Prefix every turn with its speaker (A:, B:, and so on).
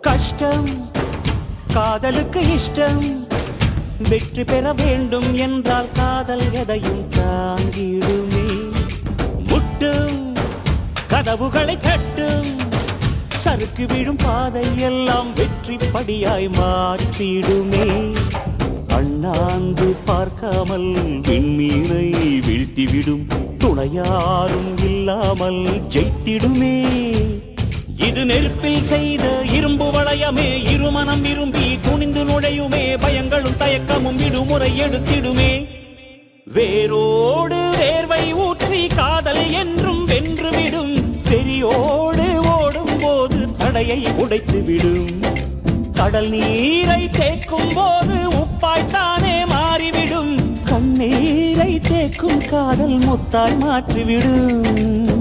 A: கஷ்டம் காதலுக்கு இஷ்டம், வெற்றி பெற வேண்டும் என்றால் காதல் எதையும் தாங்கிடுமே. முட்டும் கதவுகளை தட்டும், சறுக்கு விழும் பாதை எல்லாம் வெற்றி படியாய் மாற்றிடுமே. அண்ணாந்து பார்க்காமல் விண்மீனை வீழ்த்திவிடும், துணையாரும் இல்லாமல் ஜெயித்திடுமே. இது நெருப்பில் செய்த இரும்பு வளையமே, இருமனம் விரும்பி துணிந்து நுழையுமே. பயங்களும் தயக்கமும் விடுமுறை எடுத்திடுமே. வேரோடு வேர்வை ஊற்றி காதல் என்றும் வென்றுவிடும், பெரியோடு ஓடும் போது தடையை உடைத்து விடும். கடல் நீரை தேக்கும் போது உப்பாய்த்தானே மாறிவிடும், கண்ணீரை தேக்கும் காதல் முத்தாய் மாற்றிவிடும்.